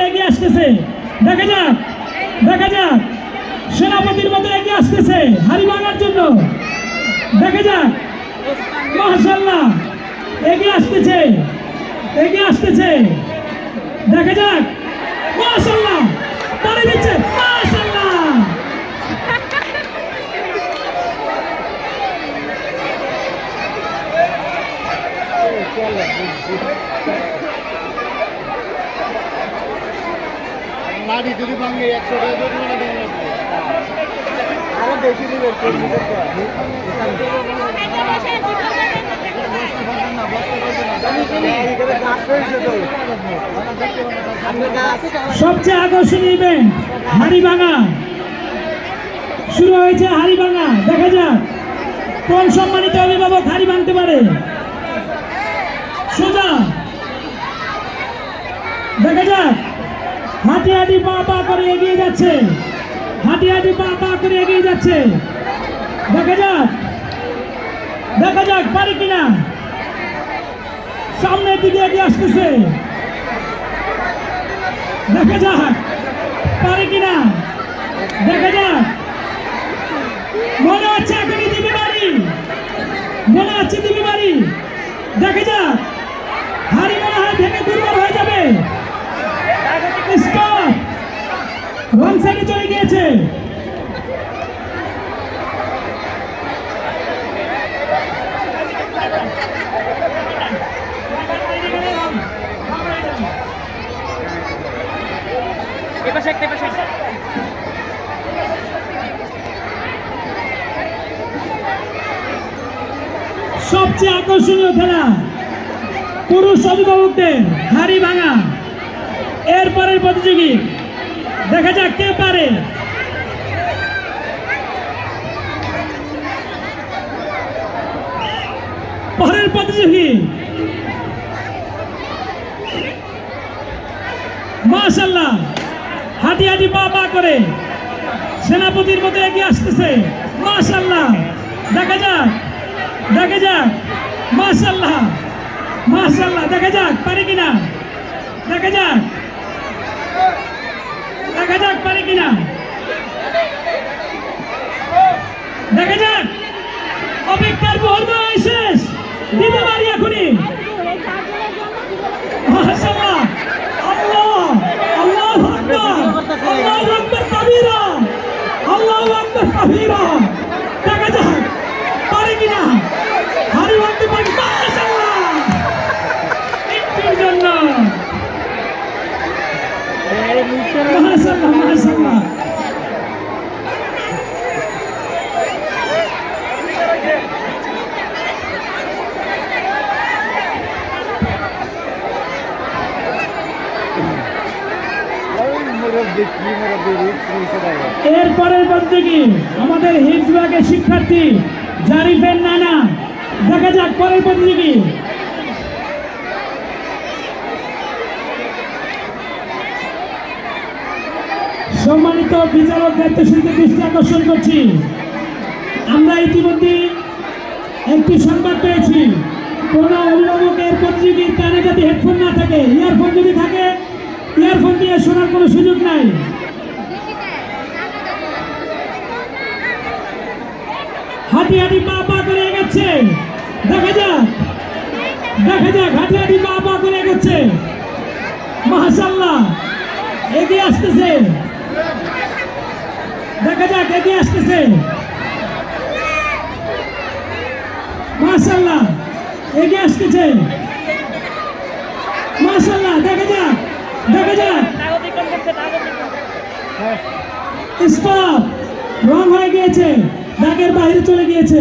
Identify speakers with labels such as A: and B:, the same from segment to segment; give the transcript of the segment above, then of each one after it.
A: এগিয়ে আসতেছে, দেখা যাক দেখা যাক সেনাপতির মতো এগিয়ে আসতেছে হাড়ি ভাঙার জন্য। দেখা যাক, মাশাআল্লাহ এগিয়ে আসতেছে দেখা যাক, মাশাআল্লাহ পারে দিচ্ছে, মাশাআল্লাহ
B: লাড়ি যদি ভাঙে 100 টাকা জরিমানা দেওয়া লাগবে। আরো বেশি দিবে
A: সবচেয়ে আকর্ষণীয় ইভেন্ট হাড়ি ভাঙা শুরু হয়েছে। হাড়ি ভাঙা, দেখা যাক কোন সম্মানিত অভিভাবক হাড়ি ভাঙতে পারে। সোজা দেখা যাক, হাঁটি হাঁটি পা পা করে এগিয়ে যাচ্ছে, হাঁটি হাঁটি পা পা করে এগিয়ে যাচ্ছে। দেখা যাক পারে কিনা, সামনের দিকে এগিয়ে আসতেছে। দেখা যাক পারে কিনা, দেখা যাক। মনে হচ্ছে এখনই দিবে বাড়ি, মনে হচ্ছে দিবে বাড়ি। দেখা যাক, হাড়ি মনে হয় ভেঙে দুর্বল হয়ে যাবে। স্টপ, রং সাইডে চলে গিয়েছে। সবচেয়ে আকর্ষণীয় খেলা পুরুষ অভিভাবকদের হাড়ি ভাঙা। এরপরের প্রতিযোগী, দেখা যাক কে পারে। পরের প্রতিযোগী, মাশাআল্লাহ হাঁটি হাঁটি পা পা করে সেনাপতির মতো এগিয়ে আসতেছে। মাশাআল্লাহ, দেখা যাক মাশাআল্লাহ দেখা যাক পারে কিনা, দেখা যাক পারে কিনা, দেখা যাক। অপেক্ষার মুহূর্ত শেষ, দিতে পারি এখনই। মাশাআল্লাহ, আল্লাহু আকবার কাবীরা, আল্লাহু আকবার কাবীরা। দেখা যাক পারে কিনা, হাড়ি ভাঙতে পারে। মাশাআল্লাহ, একটির জন্য মাশাআল্লাহ। এরপরের প্রতিযোগী আমাদের হিপস বিভাগের শিক্ষার্থী জারিফের নানা। দেখা যাক পরের প্রতিযোগী। সম্মানিত বিচারক দায়িত্বশীলদের দৃষ্টি আকর্ষণ করছি, আমরা ইতিমধ্যে একটি সংবাদ পেয়েছি, কোন অভিভাবকের প্রতিযোগীর কানে যদি হেডফোন না থাকে, ইয়ারফোন যদি থাকে, ইয়ারফোন দিয়ে শোনার কোনো সুযোগ নাই। হাঁটি হাঁটি পা পা করে এগোচ্ছে, দেখা যাক হাঁটি হাঁটি পা পা করে এগোচ্ছে। মাশাআল্লাহ এগিয়ে আসতেছে, দেখা যাক এগিয়ে আসতেছে। মাশাআল্লাহ এগিয়ে আসতেছে, মাশাআল্লাহ দেখা যাক স্টপ, রং হয়ে গিয়েছে, দাগের বাইরে চলে গিয়েছে।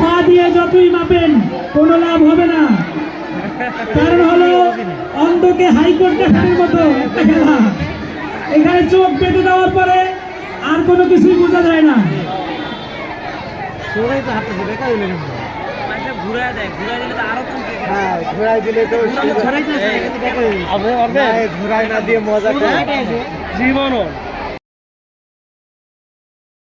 A: পা দিয়ে যতই মাপেন কোনো লাভ হবে না, কারণ হলো অন্ধকে হাইকোর্ট দেখানোর মতো একটা খেলা। এখানে চোখ বেঁধে দেওয়ার পরে আর কোনো কিছুই বোঝা যায় না।
B: ঘুরাই দিলে তো ঘুরাই না দিয়ে মজা করে জীবন